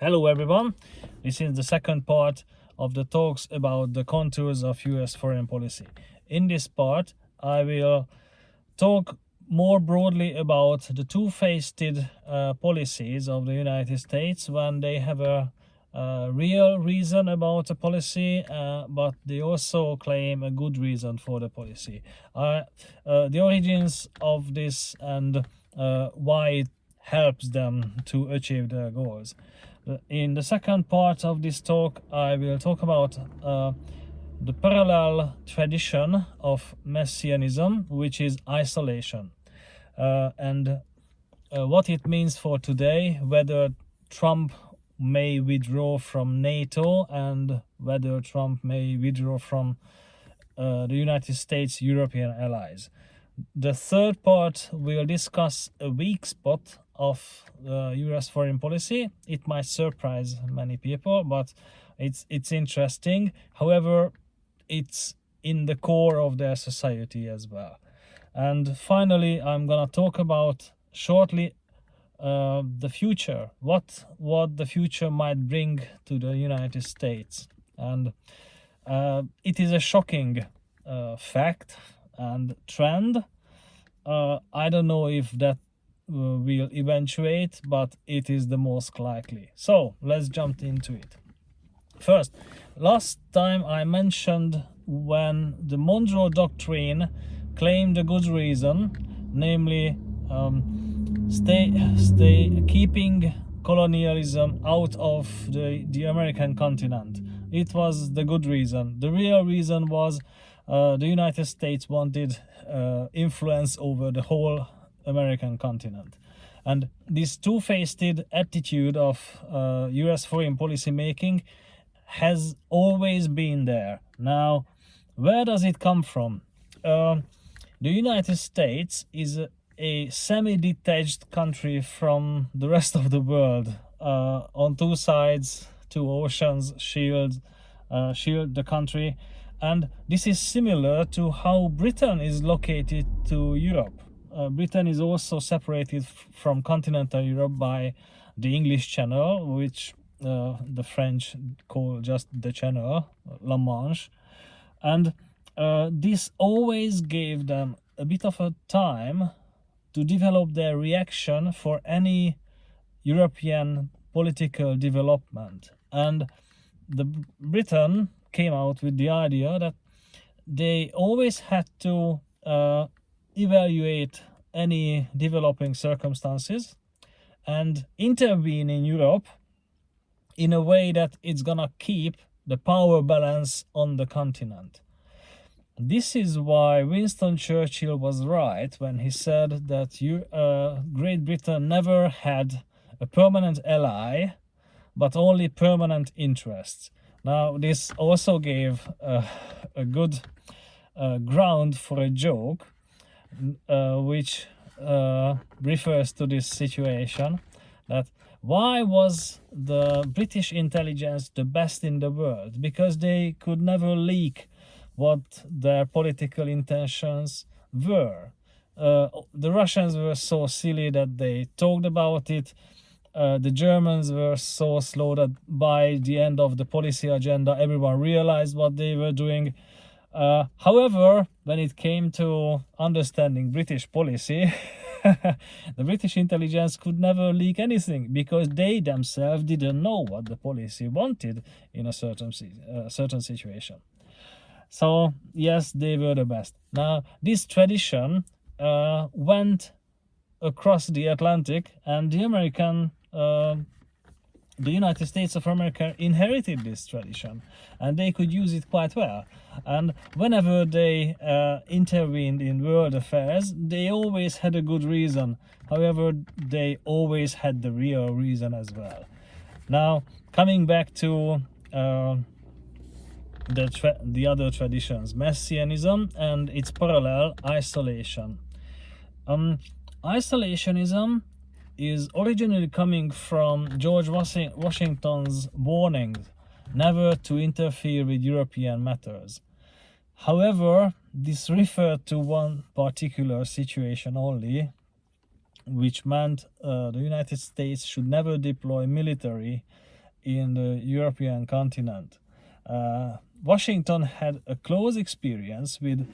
Hello everyone, this is the second part of the talks about the contours of US foreign policy. In this part, I will talk more broadly about the two-faced policies of the United States when they have a real reason about a policy, but they also claim a good reason for the policy. The origins of this and why it helps them to achieve their goals. In the second part of this talk, I will talk about the parallel tradition of messianism, which is isolation, and what it means for today, whether Trump may withdraw from NATO and whether Trump may withdraw from the United States European allies. The third part will discuss a weak spot of US foreign policy. It might surprise many people, but it's interesting. However, it's in the core of their society as well. And finally, I'm gonna talk about shortly the future, what the future might bring to the United States. And it is a shocking fact and trend. I don't know if that will eventuate, but it is the most likely. So let's jump into it. First, last time I mentioned when the Monroe Doctrine claimed a good reason, namely keeping colonialism out of the American continent. It was the good reason. The real reason was the United States wanted influence over the whole American continent. And this two-faced attitude of US foreign policy making has always been there. Now, where does it come from? The United States is a semi-detached country from the rest of the world. On two sides, two oceans shield the country. And this is similar to how Britain is located to Europe. Britain is also separated from continental Europe by the English Channel, which the French call just the Channel, La Manche. And this always gave them a bit of a time to develop their reaction for any European political development. And the Britain came out with the idea that they always had to evaluate any developing circumstances and intervene in Europe in a way that it's gonna keep the power balance on the continent. This is why Winston Churchill was right when he said that Great Britain never had a permanent ally, but only permanent interests. Now, this also gave a good ground for a joke, which refers to this situation, that why was the British intelligence the best in the world? Because they could never leak what their political intentions were. The Russians were so silly that they talked about it. The Germans were so slow that by the end of the policy agenda, everyone realized what they were doing. However, when it came to understanding British policy, the British intelligence could never leak anything because they themselves didn't know what the policy wanted in a certain situation. So, yes, they were the best. Now, this tradition went across the Atlantic, and the United States of America inherited this tradition, and they could use it quite well. And whenever they intervened in world affairs, they always had a good reason. However, they always had the real reason as well. Now, coming back to the other traditions, messianism and its parallel, isolation. Isolationism is originally coming from George Washington's warning never to interfere with European matters. However, this referred to one particular situation only, which meant the United States should never deploy military in the European continent. Washington had a close experience with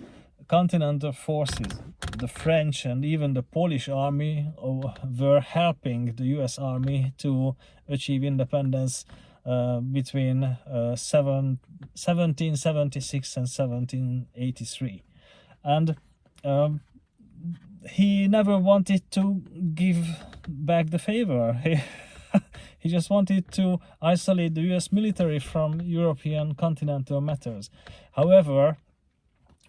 continental forces. The French and even the Polish army were helping the US army to achieve independence between 1776 and 1783. And he never wanted to give back the favor. He just wanted to isolate the US military from European continental matters. However,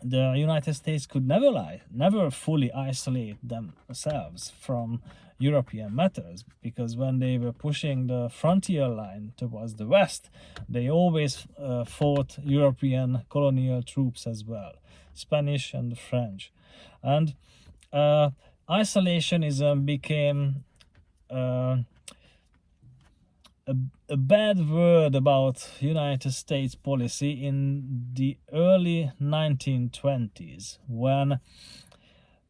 the United States could never fully isolate themselves from European matters, because when they were pushing the frontier line towards the west, they always fought European colonial troops as well, Spanish and French. And isolationism became a bad word about United States policy in the early 1920s, when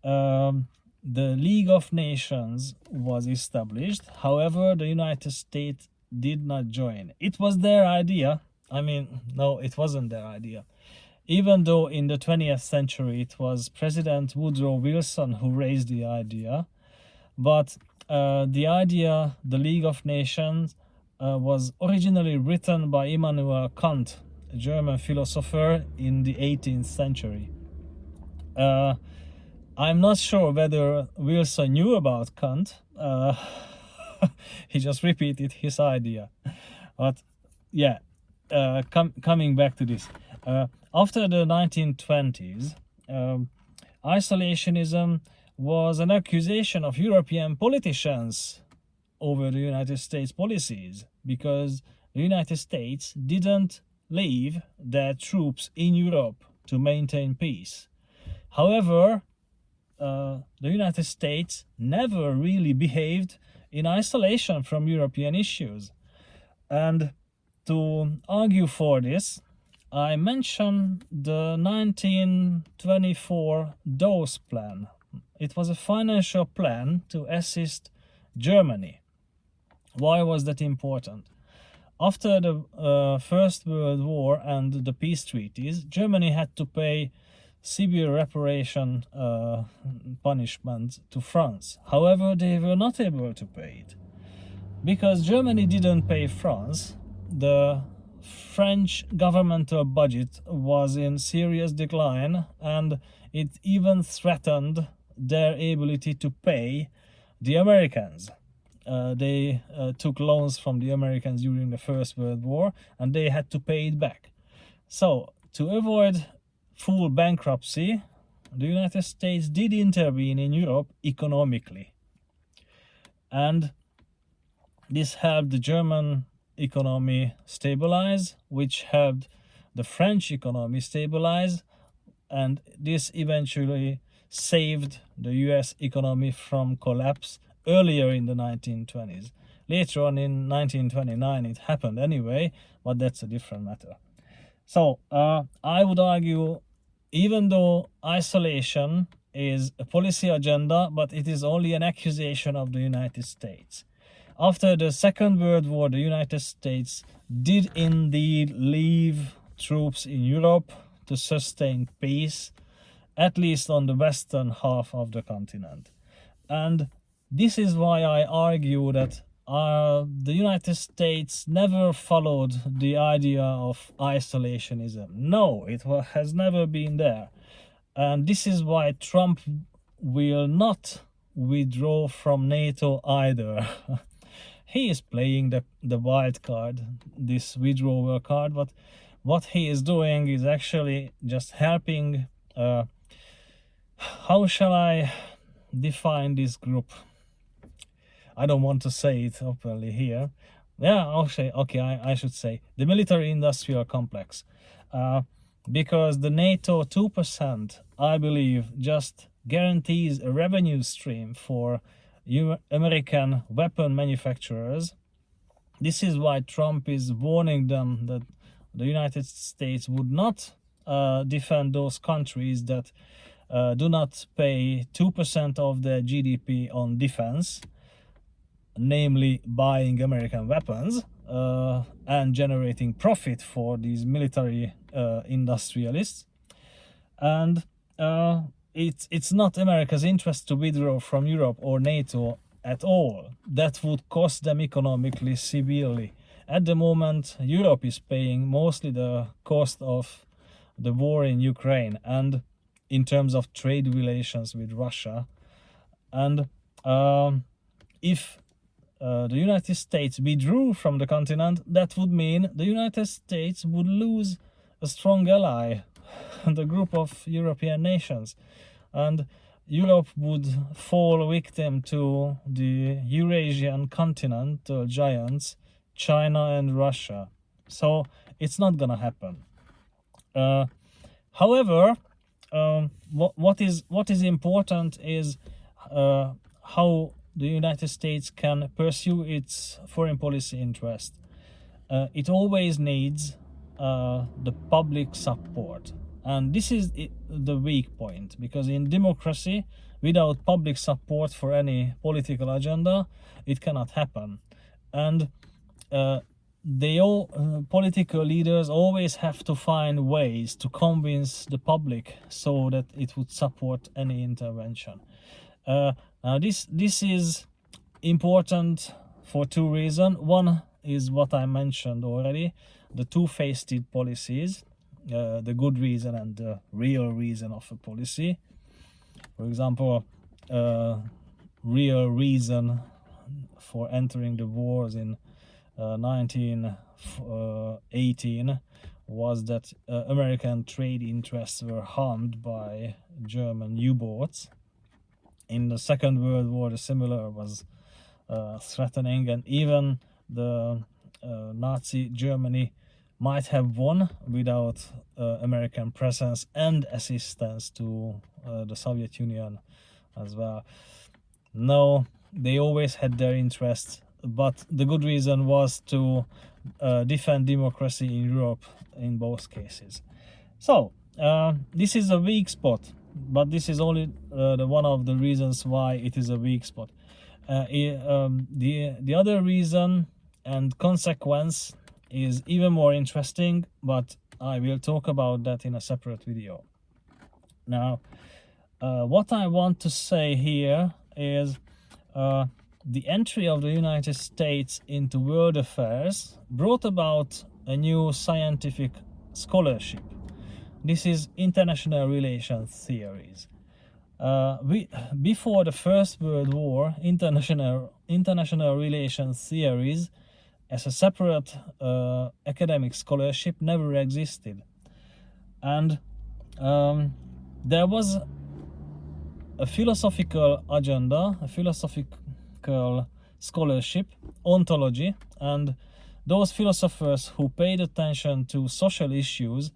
the League of Nations was established. However, the United States did not join. It was their idea. No, it wasn't their idea. Even though in the 20th century it was President Woodrow Wilson who raised the idea, but the idea, the League of Nations, was originally written by Immanuel Kant, a German philosopher in the 18th century. I'm not sure whether Wilson knew about Kant. He just repeated his idea. But yeah, coming back to this. After the 1920s, isolationism was an accusation of European politicians over the United States policies, because the United States didn't leave their troops in Europe to maintain peace. However, the United States never really behaved in isolation from European issues. And to argue for this, I mentioned the 1924 Dawes Plan. It was a financial plan to assist Germany. Why was that important? After the First World War and the peace treaties, Germany had to pay severe reparation punishment to France. However, they were not able to pay it. Because Germany didn't pay France, the French governmental budget was in serious decline, and it even threatened their ability to pay the Americans. They took loans from the Americans during the First World War, and they had to pay it back. So, to avoid full bankruptcy, the United States did intervene in Europe economically. And this helped the German economy stabilize, which helped the French economy stabilize, and this eventually saved the US economy from collapse earlier in the 1920s. Later on in 1929 it happened anyway, but that's a different matter. So I would argue, even though isolation is a policy agenda, but it is only an accusation of the United States. After the Second World War, the United States did indeed leave troops in Europe to sustain peace, at least on the western half of the continent. And this is why I argue that the United States never followed the idea of isolationism. No, it has never been there. And this is why Trump will not withdraw from NATO either. He is playing the wild card, this withdrawal card, but what he is doing is actually just helping. How shall I define this group? I don't want to say it openly here. Yeah, I should say the military-industrial complex. Because the NATO 2%, I believe, just guarantees a revenue stream for American weapon manufacturers. This is why Trump is warning them that the United States would not defend those countries that do not pay 2% of their GDP on defense, namely buying American weapons. and generating profit for these military industrialists. And it's not America's interest to withdraw from Europe or NATO at all. That would cost them economically severely. At the moment, Europe is paying mostly the cost of the war in Ukraine and in terms of trade relations with Russia. And if the United States withdrew from the continent, that would mean the United States would lose a strong ally, the group of European nations, and Europe would fall victim to the Eurasian continental giants, China and Russia. So it's not gonna happen. However, what is important is how the United States can pursue its foreign policy interest. It always needs the public support, and this is the weak point, because in democracy, without public support for any political agenda, it cannot happen. And political leaders always have to find ways to convince the public so that it would support any intervention. Now this is important for two reasons. One is what I mentioned already, the two-faced policies, the good reason and the real reason of a policy. For example, real reason for entering the wars in 1918 was that American trade interests were harmed by German U-boats. In the Second World War, the similar was threatening, and even the Nazi Germany might have won without American presence and assistance to the Soviet Union as well. No, they always had their interests, but the good reason was to defend democracy in Europe in both cases. So this is a weak spot, but this is only the one of the reasons why it is a weak spot. The other reason and consequence is even more interesting, but I will talk about that in a separate video. Now, what I want to say here is the entry of the United States into world affairs brought about a new scientific scholarship. This is international relations theories. Before the First World War, international relations theories as a separate academic scholarship never existed. And there was a philosophical agenda, a philosophical scholarship, ontology, and those philosophers who paid attention to social issues,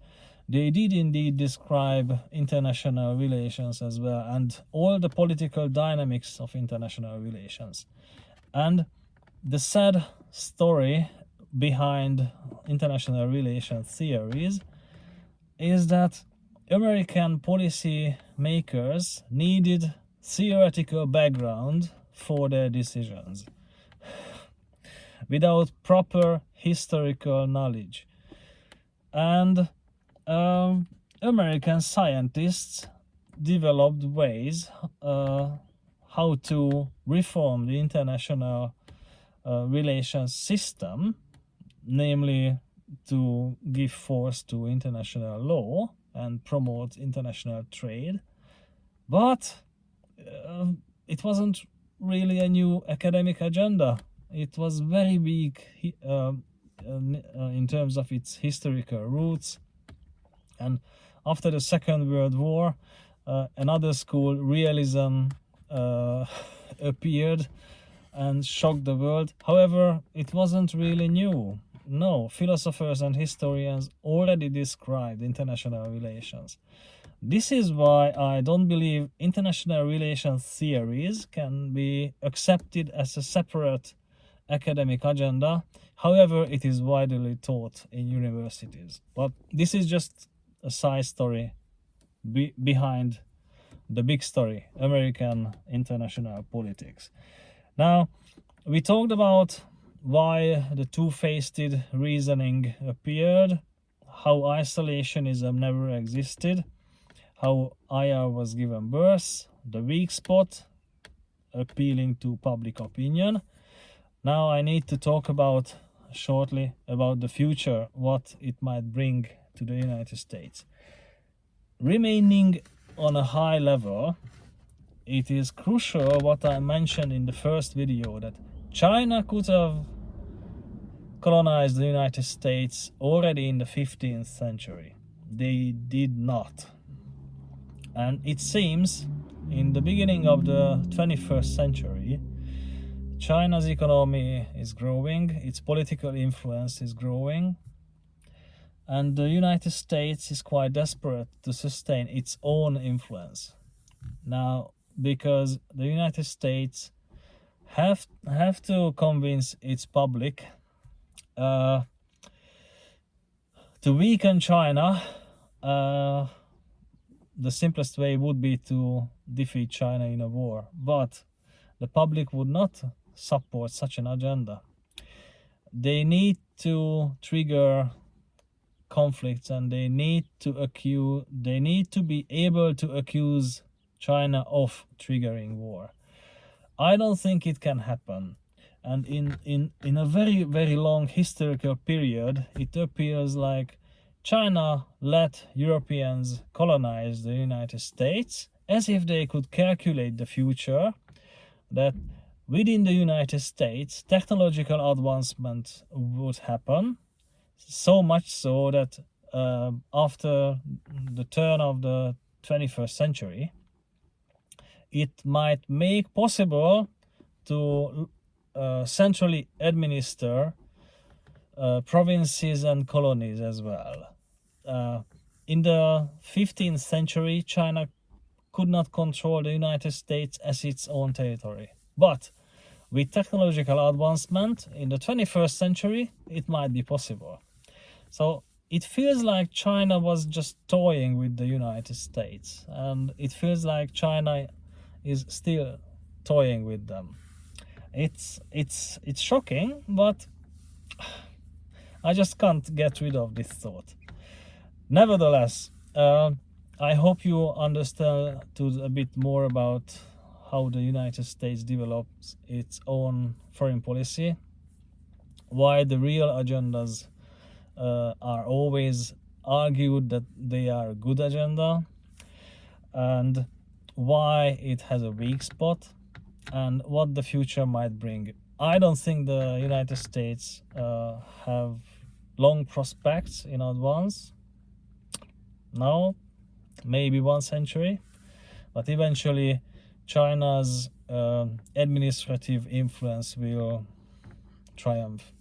they did indeed describe international relations as well, and all the political dynamics of international relations. And the sad story behind international relations theories is that American policy makers needed theoretical background for their decisions without proper historical knowledge. And American scientists developed ways how to reform the international relations system, namely to give force to international law and promote international trade. But it wasn't really a new academic agenda. It was very weak in terms of its historical roots. And after the Second World War, another school, realism, appeared and shocked the world. However, it wasn't really new. No, philosophers and historians already described international relations. This is why I don't believe international relations theories can be accepted as a separate academic agenda. However, it is widely taught in universities. But this is just a side story behind the big story, American international politics. Now, we talked about why the two-faced reasoning appeared, how isolationism never existed, how IR was given birth, the weak spot, appealing to public opinion. Now I need to talk about shortly about the future, what it might bring to the United States. Remaining on a high level, it is crucial what I mentioned in the first video, that China could have colonized the United States already in the 15th century. They did not. And it seems in the beginning of the 21st century, China's economy is growing, its political influence is growing, and the United States is quite desperate to sustain its own influence. Now, because the United States have to convince its public to weaken China, the simplest way would be to defeat China in a war. But the public would not support such an agenda. They need to trigger conflicts, and they need to be able to accuse China of triggering war. I don't think it can happen. And in a very, very long historical period, it appears like China let Europeans colonize the United States as if they could calculate the future, that within the United States technological advancement would happen, so much so that after the turn of the 21st century, it might make possible to centrally administer provinces and colonies as well. In the 15th century, China could not control the United States as its own territory. But with technological advancement in the 21st century, it might be possible. So it feels like China was just toying with the United States, and it feels like China is still toying with them. It's shocking, but I just can't get rid of this thought. Nevertheless, I hope you understand a bit more about how the United States develops its own foreign policy, why the real agendas are always argued that they are a good agenda, and why it has a weak spot, and what the future might bring. I don't think the United States have long prospects in advance. No, maybe 1 century, but eventually China's administrative influence will triumph,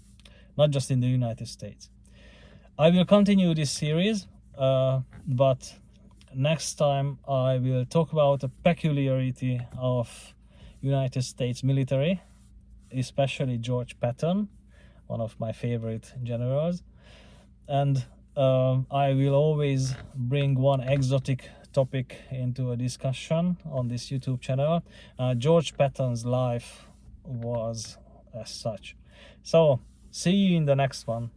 not just in the United States. I will continue this series, but next time I will talk about a peculiarity of United States military, especially George Patton, one of my favorite generals. And I will always bring one exotic topic into a discussion on this YouTube channel. George Patton's life was as such. So see you in the next one.